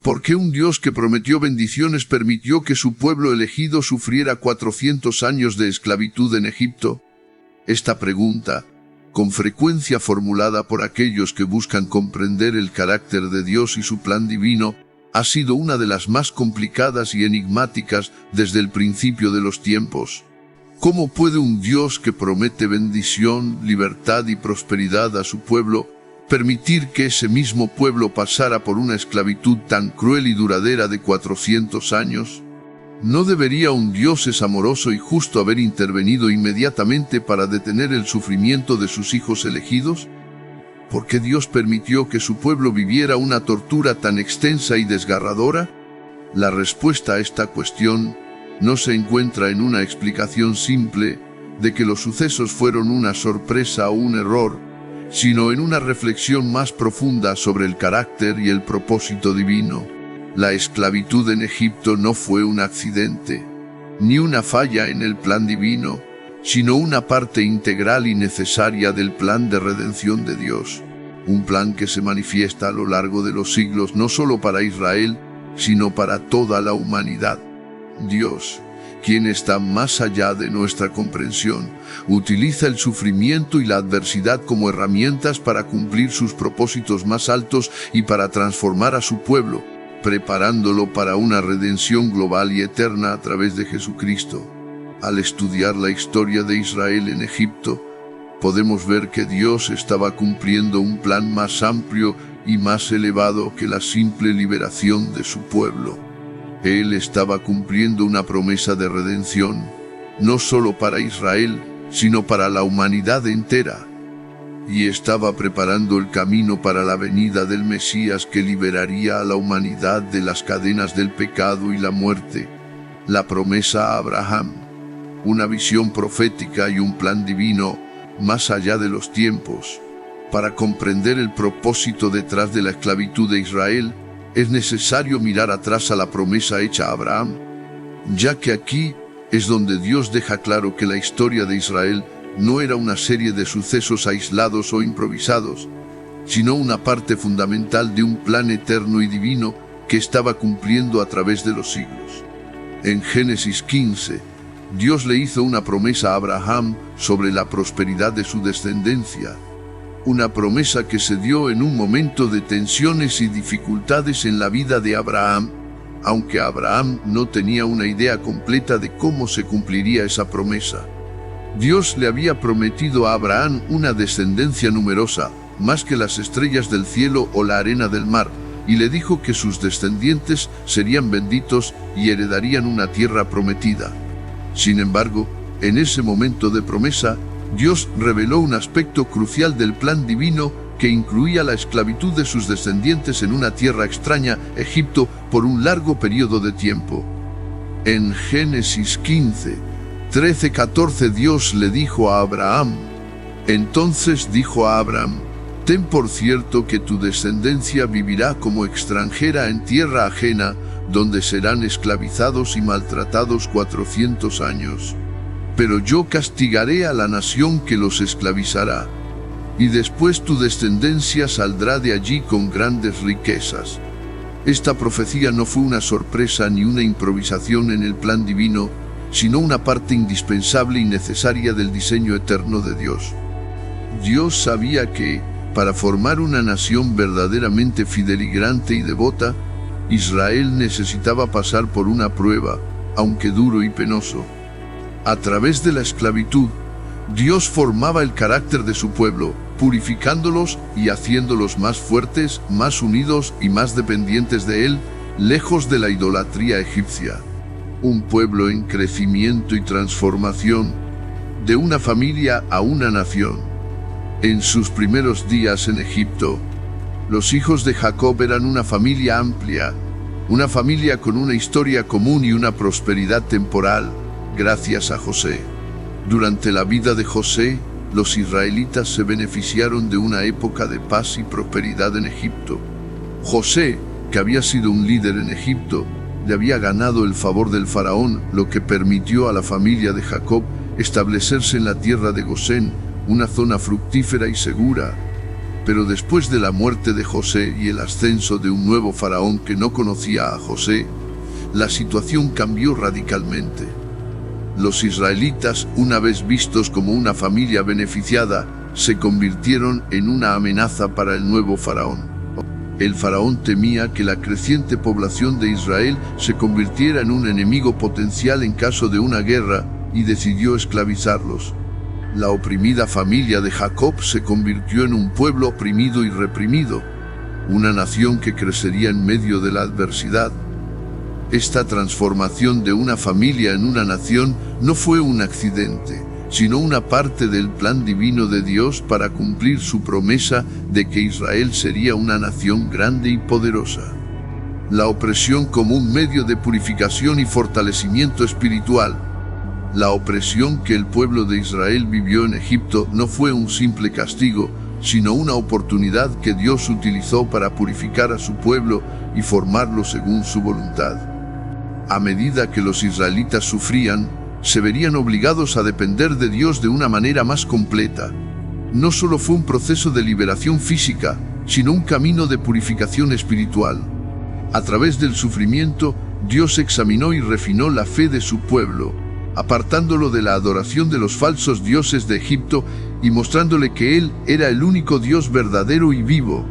¿Por qué un Dios que prometió bendiciones permitió que su pueblo elegido sufriera 400 años de esclavitud en Egipto? Esta pregunta, con frecuencia formulada por aquellos que buscan comprender el carácter de Dios y su plan divino, ha sido una de las más complicadas y enigmáticas desde el principio de los tiempos. ¿Cómo puede un Dios que promete bendición, libertad y prosperidad a su pueblo permitir que ese mismo pueblo pasara por una esclavitud tan cruel y duradera de 400 años? ¿No debería un Dios amoroso y justo haber intervenido inmediatamente para detener el sufrimiento de sus hijos elegidos? ¿Por qué Dios permitió que su pueblo viviera una tortura tan extensa y desgarradora? La respuesta a esta cuestión no se encuentra en una explicación simple de que los sucesos fueron una sorpresa o un error, sino en una reflexión más profunda sobre el carácter y el propósito divino. La esclavitud en Egipto no fue un accidente, ni una falla en el plan divino, sino una parte integral y necesaria del plan de redención de Dios. Un plan que se manifiesta a lo largo de los siglos no solo para Israel, sino para toda la humanidad. Dios, quien está más allá de nuestra comprensión, utiliza el sufrimiento y la adversidad como herramientas para cumplir sus propósitos más altos y para transformar a su pueblo, preparándolo para una redención global y eterna a través de Jesucristo. Al estudiar la historia de Israel en Egipto, podemos ver que Dios estaba cumpliendo un plan más amplio y más elevado que la simple liberación de su pueblo. Él estaba cumpliendo una promesa de redención, no solo para Israel, sino para la humanidad entera. Y estaba preparando el camino para la venida del Mesías que liberaría a la humanidad de las cadenas del pecado y la muerte. La promesa a Abraham, una visión profética y un plan divino más allá de los tiempos. Para comprender el propósito detrás de la esclavitud de Israel, es necesario mirar atrás a la promesa hecha a Abraham, ya que aquí es donde Dios deja claro que la historia de Israel no era una serie de sucesos aislados o improvisados, sino una parte fundamental de un plan eterno y divino que estaba cumpliendo a través de los siglos. En Génesis 15, Dios le hizo una promesa a Abraham sobre la prosperidad de su descendencia, una promesa que se dio en un momento de tensiones y dificultades en la vida de Abraham, aunque Abraham no tenía una idea completa de cómo se cumpliría esa promesa. Dios le había prometido a Abraham una descendencia numerosa, más que las estrellas del cielo o la arena del mar, y le dijo que sus descendientes serían benditos y heredarían una tierra prometida. Sin embargo, en ese momento de promesa, Dios reveló un aspecto crucial del plan divino que incluía la esclavitud de sus descendientes en una tierra extraña, Egipto, por un largo periodo de tiempo. En Génesis 15, 13-14 Dios le dijo a Abraham: entonces dijo a Abraham: ten por cierto que tu descendencia vivirá como extranjera en tierra ajena, donde serán esclavizados y maltratados 400 años. Pero yo castigaré a la nación que los esclavizará, y después tu descendencia saldrá de allí con grandes riquezas. Esta profecía no fue una sorpresa ni una improvisación en el plan divino, sino una parte indispensable y necesaria del diseño eterno de Dios. Dios sabía que, para formar una nación verdaderamente fideligrante y devota, Israel necesitaba pasar por una prueba, aunque duro y penoso. A través de la esclavitud, Dios formaba el carácter de su pueblo, purificándolos y haciéndolos más fuertes, más unidos y más dependientes de Él, lejos de la idolatría egipcia. Un pueblo en crecimiento y transformación, de una familia a una nación. En sus primeros días en Egipto, los hijos de Jacob eran una familia amplia, una familia con una historia común y una prosperidad temporal, gracias a José. Durante la vida de José, los israelitas se beneficiaron de una época de paz y prosperidad en Egipto. José, que había sido un líder en Egipto, le había ganado el favor del faraón, lo que permitió a la familia de Jacob establecerse en la tierra de Gosén, una zona fructífera y segura. Pero después de la muerte de José y el ascenso de un nuevo faraón que no conocía a José, la situación cambió radicalmente. Los israelitas, una vez vistos como una familia beneficiada, se convirtieron en una amenaza para el nuevo faraón. El faraón temía que la creciente población de Israel se convirtiera en un enemigo potencial en caso de una guerra y decidió esclavizarlos. La oprimida familia de Jacob se convirtió en un pueblo oprimido y reprimido, una nación que crecería en medio de la adversidad. Esta transformación de una familia en una nación no fue un accidente, sino una parte del plan divino de Dios para cumplir su promesa de que Israel sería una nación grande y poderosa. La opresión como un medio de purificación y fortalecimiento espiritual. La opresión que el pueblo de Israel vivió en Egipto no fue un simple castigo, sino una oportunidad que Dios utilizó para purificar a su pueblo y formarlo según su voluntad. A medida que los israelitas sufrían, se verían obligados a depender de Dios de una manera más completa. No solo fue un proceso de liberación física, sino un camino de purificación espiritual. A través del sufrimiento, Dios examinó y refinó la fe de su pueblo, apartándolo de la adoración de los falsos dioses de Egipto y mostrándole que Él era el único Dios verdadero y vivo.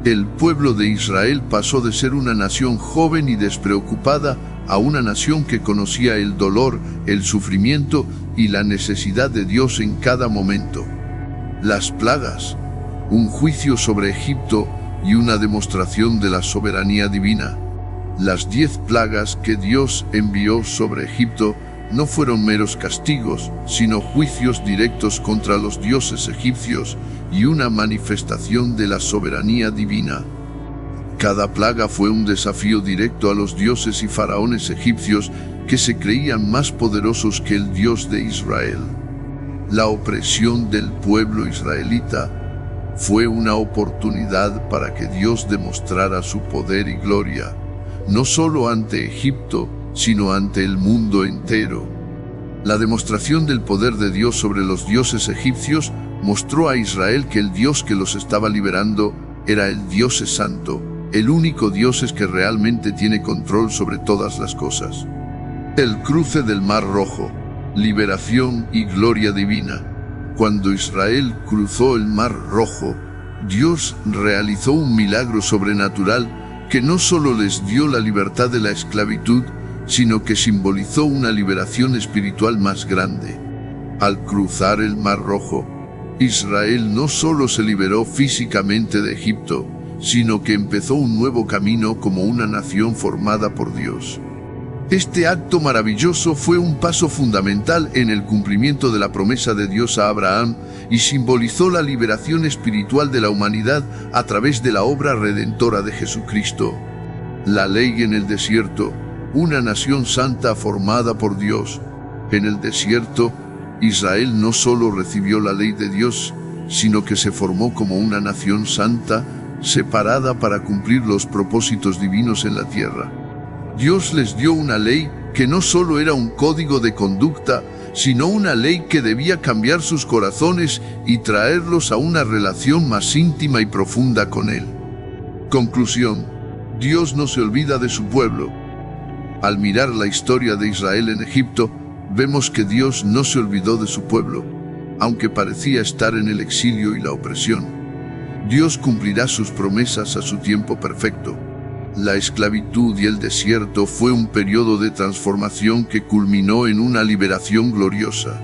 El pueblo de Israel pasó de ser una nación joven y despreocupada a una nación que conocía el dolor, el sufrimiento y la necesidad de Dios en cada momento. Las plagas, un juicio sobre Egipto y una demostración de la soberanía divina. Las 10 plagas que Dios envió sobre Egipto no fueron meros castigos, sino juicios directos contra los dioses egipcios y una manifestación de la soberanía divina. Cada plaga fue un desafío directo a los dioses y faraones egipcios que se creían más poderosos que el Dios de Israel. La opresión del pueblo israelita fue una oportunidad para que Dios demostrara su poder y gloria, no solo ante Egipto, sino ante el mundo entero. La demostración del poder de Dios sobre los dioses egipcios mostró a Israel que el Dios que los estaba liberando era el Dios santo, el único Dios que realmente tiene control sobre todas las cosas. El cruce del Mar Rojo, liberación y gloria divina. Cuando Israel cruzó el Mar Rojo, Dios realizó un milagro sobrenatural que no solo les dio la libertad de la esclavitud, sino que simbolizó una liberación espiritual más grande. Al cruzar el Mar Rojo, Israel no solo se liberó físicamente de Egipto, sino que empezó un nuevo camino como una nación formada por Dios. Este acto maravilloso fue un paso fundamental en el cumplimiento de la promesa de Dios a Abraham y simbolizó la liberación espiritual de la humanidad a través de la obra redentora de Jesucristo. La ley en el desierto, una nación santa formada por Dios. En el desierto, Israel no solo recibió la ley de Dios, sino que se formó como una nación santa, separada para cumplir los propósitos divinos en la tierra. Dios les dio una ley que no solo era un código de conducta, sino una ley que debía cambiar sus corazones y traerlos a una relación más íntima y profunda con Él. Conclusión: Dios no se olvida de su pueblo. Al mirar la historia de Israel en Egipto, vemos que Dios no se olvidó de su pueblo, aunque parecía estar en el exilio y la opresión. Dios cumplirá sus promesas a su tiempo perfecto. La esclavitud y el desierto fue un periodo de transformación que culminó en una liberación gloriosa.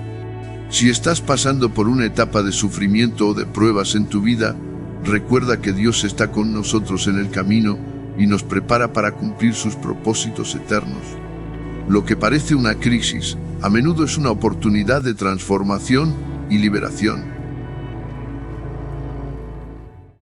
Si estás pasando por una etapa de sufrimiento o de pruebas en tu vida, recuerda que Dios está con nosotros en el camino y nos prepara para cumplir sus propósitos eternos. Lo que parece una crisis, a menudo es una oportunidad de transformación y liberación.